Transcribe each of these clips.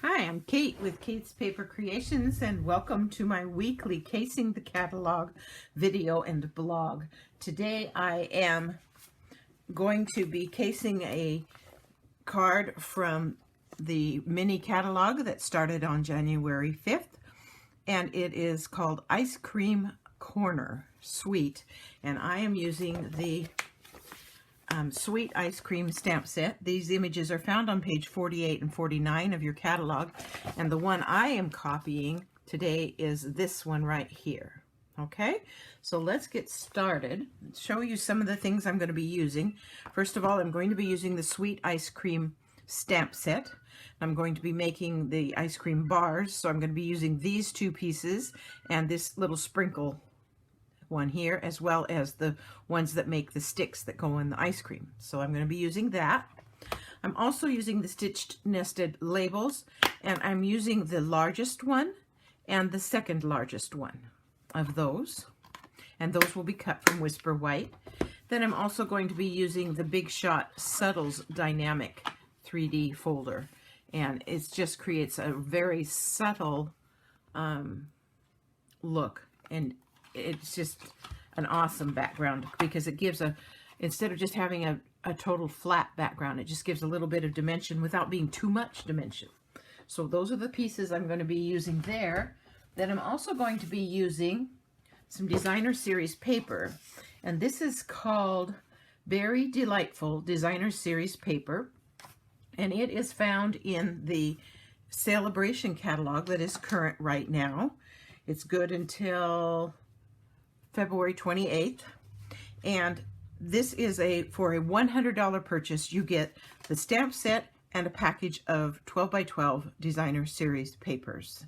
Hi, I'm Kate with Kate's Paper Creations, and welcome to my weekly Casing the Catalog video and blog. Today I am going to be casing a card from the mini catalog that started on January 5th, and it is called Ice Cream Corner Sweet, and I am using the Sweet Ice Cream stamp set. These images are found on page 48 and 49 of your catalog, and the one I am copying today is this one right here. Okay, so let's get started. Show you some of the things I'm going to be using. First of all, I'm going to be using the Sweet Ice Cream stamp set. I'm going to be making the ice cream bars, so I'm going to be using these two pieces and this little sprinkle one here, as well as the ones that make the sticks that go in the ice cream. So I'm going to be using that. I'm also using the stitched nested labels, and I'm using the largest one and the second largest one of those, and those will be cut from Whisper White. Then I'm also going to be using the Big Shot Subtles Dynamic 3D folder, and it just creates a very subtle look, and it's just an awesome background because it gives instead of just having a total flat background, it just gives a little bit of dimension without being too much dimension. So those are the pieces I'm going to be using there. Then I'm also going to be using some Designer Series paper, and this is called Very Delightful Designer Series paper, and it is found in the Celebration catalog that is current right now. It's good until February 28th, and this is for a $100 purchase. You get the stamp set and a package of 12 by 12 Designer Series papers,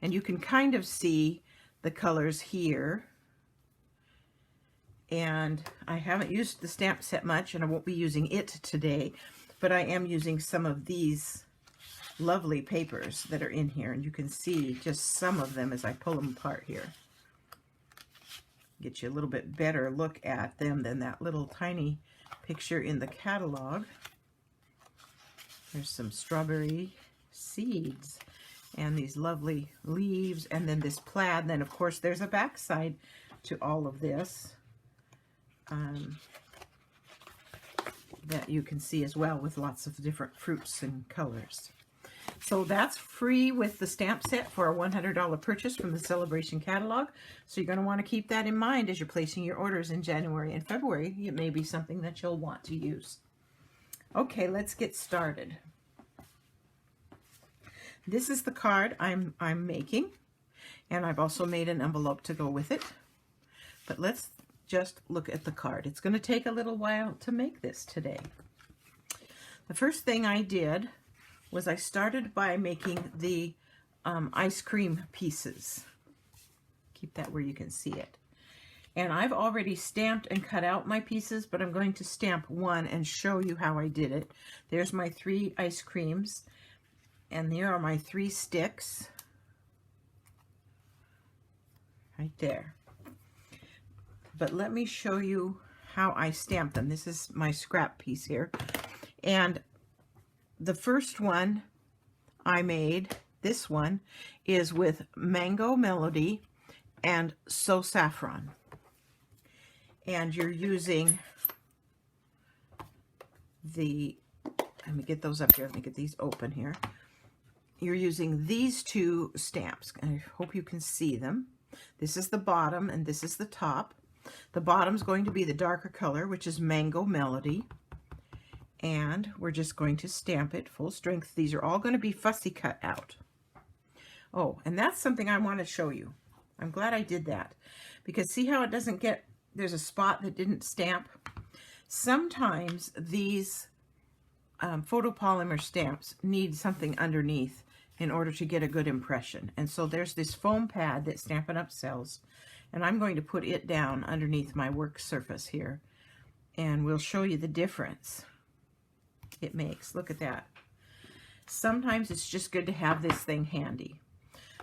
and you can kind of see the colors here. And I haven't used the stamp set much, and I won't be using it today, but I am using some of these lovely papers that are in here, and you can see just some of them as I pull them apart here. Get you a little bit better look at them than that little tiny picture in the catalog. There's some strawberry seeds and these lovely leaves, and then this plaid. And then of course there's a back side to all of this that you can see as well, with lots of different fruits and colors. So that's free with the stamp set for a $100 purchase from the Celebration catalog. So you're going to want to keep that in mind as you're placing your orders in January and February. It may be something that you'll want to use. Okay, let's get started. This is the card I'm making, and I've also made an envelope to go with it. But let's just look at the card. It's going to take a little while to make this today. The first thing I did was I started by making the ice cream pieces. Keep that where you can see it. And I've already stamped and cut out my pieces, but I'm going to stamp one and show you how I did it. There's my 3 ice creams, and there are my 3 sticks. Right there. But let me show you how I stamped them. This is my scrap piece here. And the first one I made, this one, is with Mango Melody and So Saffron. And you're using let me get those up here. Let me get these open here. You're using these 2 stamps. I hope you can see them. This is the bottom and this is the top. The bottom's going to be the darker color, which is Mango Melody. And we're just going to stamp it full strength. These are all going to be fussy cut out. Oh, and that's something I want to show you. I'm glad I did that, because see how it doesn't get, there's a spot that didn't stamp. Sometimes these photopolymer stamps need something underneath in order to get a good impression. And so there's this foam pad that Stampin' Up! Sells, and I'm going to put it down underneath my work surface here, and we'll show you the difference it makes. Look at that. Sometimes it's just good to have this thing handy.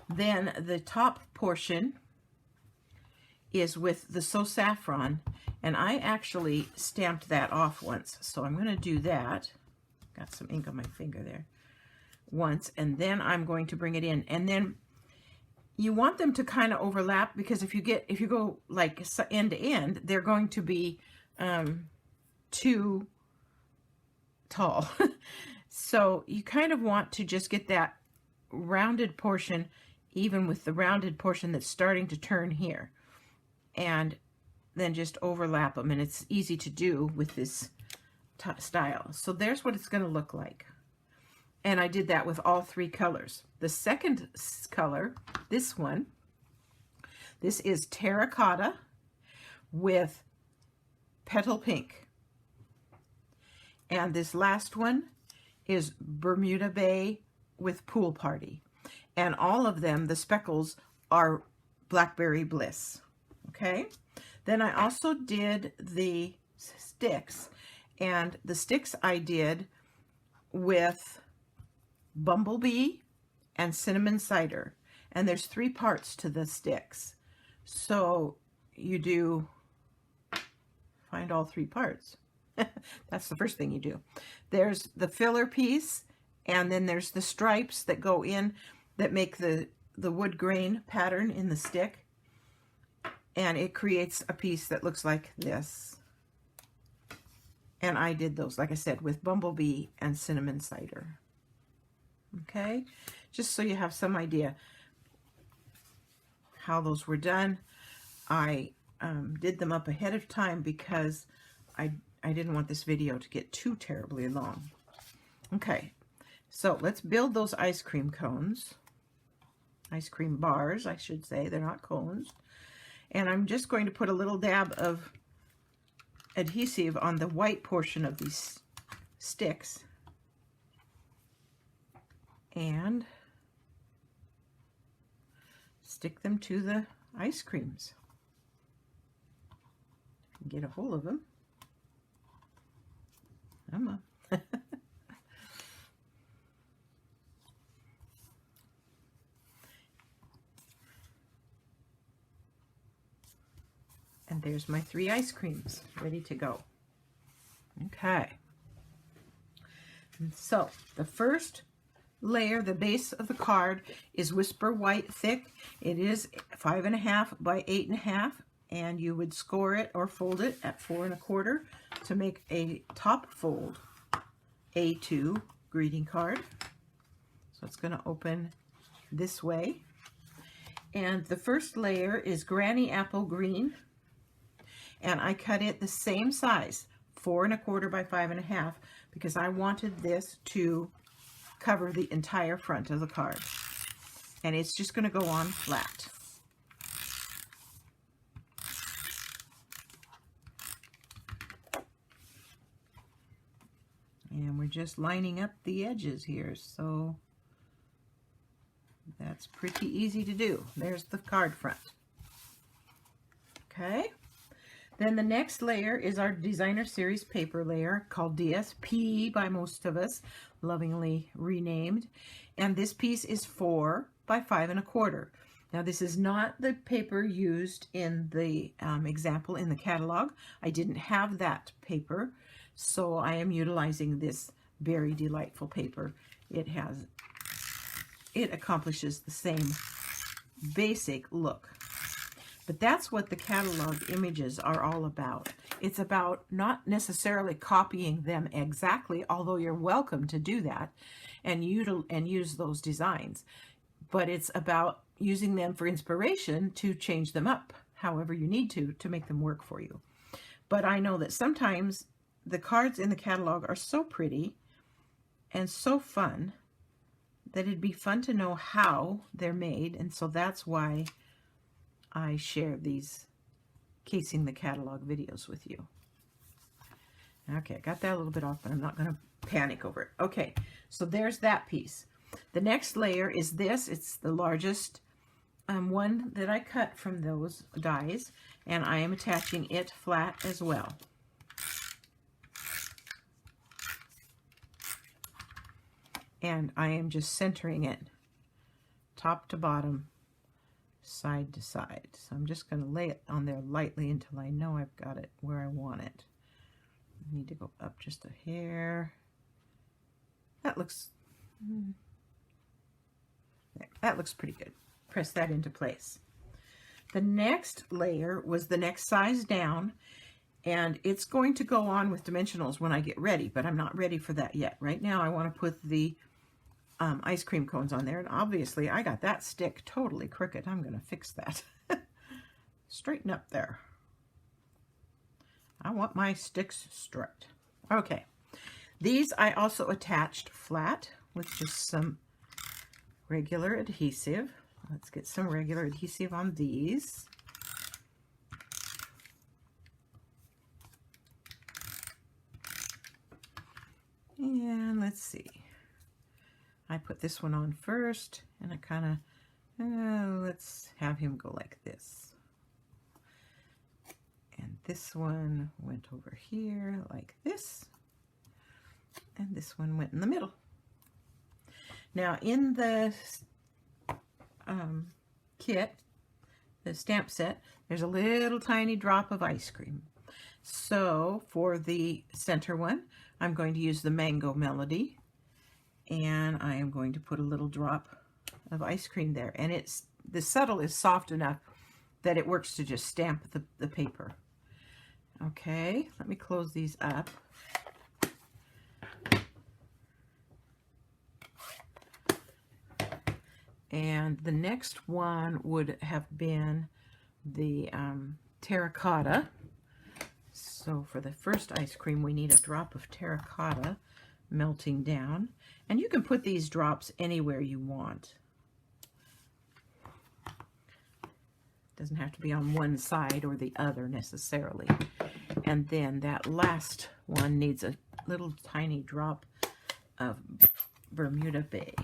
Then the top portion is with the So Saffron, and I actually stamped that off once, so I'm going to do that. Got some ink on my finger there. once, and then I'm going to bring it in. And then you want them to kind of overlap, because if you go like end to end, they're going to be too tall. So you kind of want to just get that rounded portion even with the rounded portion that's starting to turn here, and then just overlap them. And it's easy to do with this style. So there's what it's going to look like. And I did that with all 3 colors. The second color, this one, this is terracotta with petal pink. And this last one is Bermuda Bay with pool party. And all of them, the speckles, are Blackberry Bliss. Okay? Then I also did the sticks. And the sticks I did with Bumblebee and Cinnamon Cider. And there's 3 parts to the sticks. So you do find all 3 parts. That's the first thing you do. There's the filler piece, and then there's the stripes that go in that make the wood grain pattern in the stick. And it creates a piece that looks like this. And I did those, like I said, with Bumblebee and Cinnamon Cider. Okay, just so you have some idea how those were done. I did them up ahead of time because I didn't want this video to get too terribly long. Okay, so let's build those ice cream cones. Ice cream bars, I should say. They're not cones. And I'm just going to put a little dab of adhesive on the white portion of these sticks. And stick them to the ice creams. Get a hold of them. Come on. And there's my 3 ice creams ready to go. Okay. And so the first layer, the base of the card, is Whisper White Thick. It is 5.5 by 8.5, and you would score it or fold it at 4 1/4 to make a top fold A2 greeting card. So it's going to open this way. And the first layer is Granny Apple Green, and I cut it the same size, 4 1/4 by 5.5, because I wanted this to cover the entire front of the card. And it's just going to go on flat. And we're just lining up the edges here, so that's pretty easy to do. There's the card front. Okay. Then the next layer is our Designer Series paper layer, called DSP by most of us, lovingly renamed. And this piece is 4 by 5 1/4. Now this is not the paper used in the example in the catalog. I didn't have that paper, so I am utilizing this very delightful paper. It accomplishes the same basic look. But that's what the catalog images are all about. It's about not necessarily copying them exactly, although you're welcome to do that and use those designs. But it's about using them for inspiration to change them up however you need to make them work for you. But I know that sometimes the cards in the catalog are so pretty and so fun that it'd be fun to know how they're made, and so that's why I share these casing the catalog videos with you. Okay, I got that a little bit off, but I'm not going to panic over it. Okay, so there's that piece. The next layer is this. It's the largest one that I cut from those dies, and I am attaching it flat as well. And I am just centering it top to bottom, side to side. So I'm just going to lay it on there lightly until I know I've got it where I want it. I need to go up just a hair. That looks There, that looks pretty good. Press that into place. The next layer was the next size down, and it's going to go on with dimensionals when I get ready, but I'm not ready for that yet. Right now I want to put the ice cream cones on there, and obviously I got that stick totally crooked. I'm going to fix that. Straighten up there. I want my sticks straight. Okay, these I also attached flat with just some regular adhesive. Let's get some regular adhesive on these. And let's see. I put this one on first, and I kind of, let's have him go like this. And this one went over here like this. And this one went in the middle. Now in the kit, the stamp set, there's a little tiny drop of ice cream. So for the center one, I'm going to use the Mango Melody, and I am going to put a little drop of ice cream there. And the settle is soft enough that it works to just stamp the paper. Okay, let me close these up. And the next one would have been the terracotta. So for the first ice cream, we need a drop of terracotta melting down. And you can put these drops anywhere you want. Doesn't have to be on one side or the other necessarily. And then that last one needs a little tiny drop of Bermuda Bay.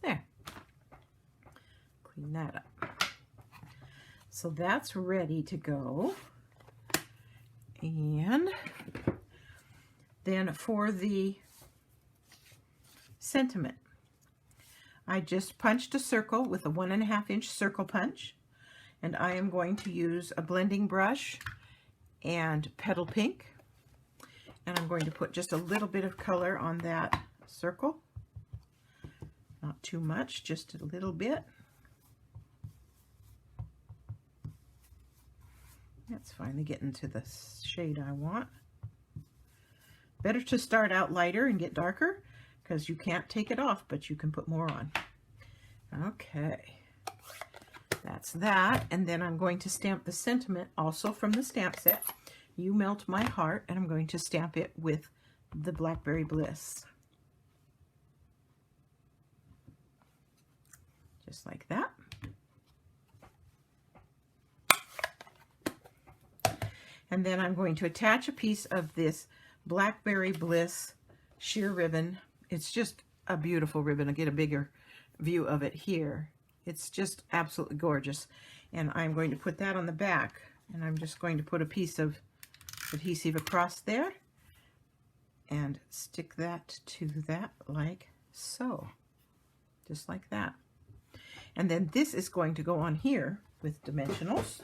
There. Clean that up. So that's ready to go. And then for the sentiment, I just punched a circle with a 1.5 inch circle punch, and I am going to use a blending brush and Petal Pink, and I'm going to put just a little bit of color on that circle. Not too much, just a little bit. That's finally getting to the shade I want. Better to start out lighter and get darker, because you can't take it off, but you can put more on. Okay, that's that. And then I'm going to stamp the sentiment also from the stamp set. You Melt My Heart, and I'm going to stamp it with the Blackberry Bliss. Just like that. And then I'm going to attach a piece of this Blackberry Bliss sheer ribbon. It's just a beautiful ribbon. I'll get a bigger view of it here. It's just absolutely gorgeous. And I'm going to put that on the back, and I'm just going to put a piece of adhesive across there and stick that to that like so. Just like that. And then this is going to go on here with dimensionals.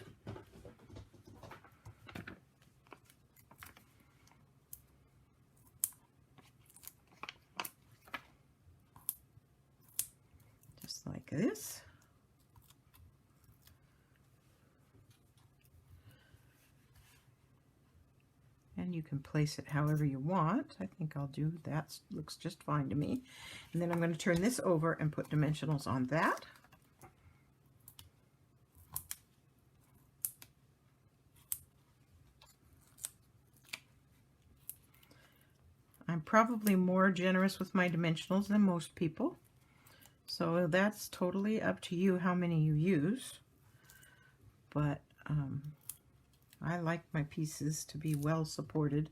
Just like this. And you can place it however you want. I think I'll do that. Looks just fine to me. And then I'm going to turn this over and put dimensionals on that. I'm probably more generous with my dimensionals than most people. So that's totally up to you how many you use. But I like my pieces to be well supported,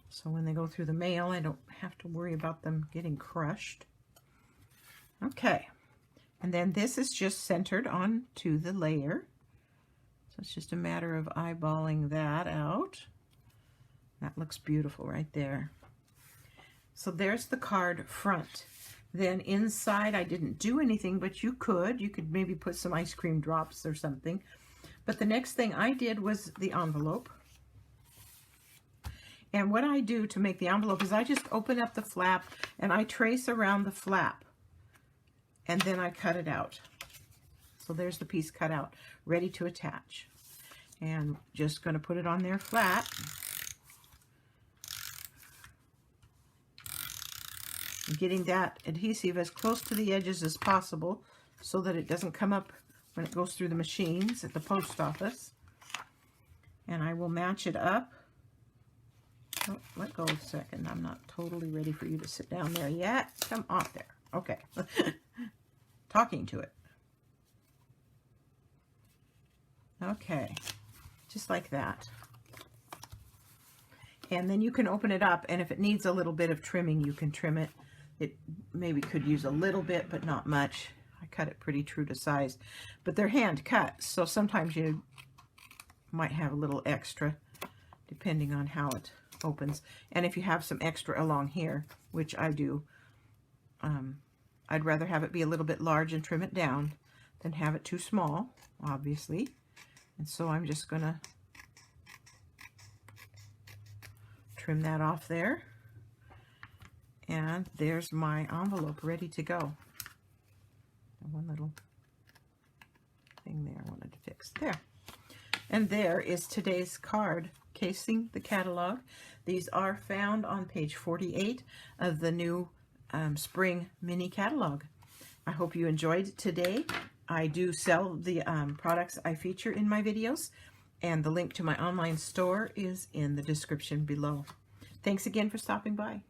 so when they go through the mail, I don't have to worry about them getting crushed. Okay, and then this is just centered onto the layer, so it's just a matter of eyeballing that out. That looks beautiful right there. So there's the card front. Then inside I didn't do anything, but you could maybe put some ice cream drops or something. But the next thing I did was the envelope. And what I do to make the envelope is I just open up the flap and I trace around the flap. And then I cut it out. So there's the piece cut out, ready to attach. And just going to put it on there flat. Getting that adhesive as close to the edges as possible so that it doesn't come up when it goes through the machines at the post office. And I will match it up. Oh, let go a second. I'm not totally ready for you to sit down there yet. Come off there. Okay. Talking to it. Okay. Just like that. And then you can open it up, and if it needs a little bit of trimming, you can trim it. It maybe could use a little bit, but not much. I cut it pretty true to size. But they're hand cut, so sometimes you might have a little extra, depending on how it opens. And if you have some extra along here, which I do, I'd rather have it be a little bit large and trim it down than have it too small, obviously. And so I'm just going to trim that off there. And there's my envelope ready to go. One little thing there I wanted to fix. There. And there is today's card, Casing the Catalog. These are found on page 48 of the new spring mini catalog. I hope you enjoyed today. I do sell the products I feature in my videos, and the link to my online store is in the description below. Thanks again for stopping by.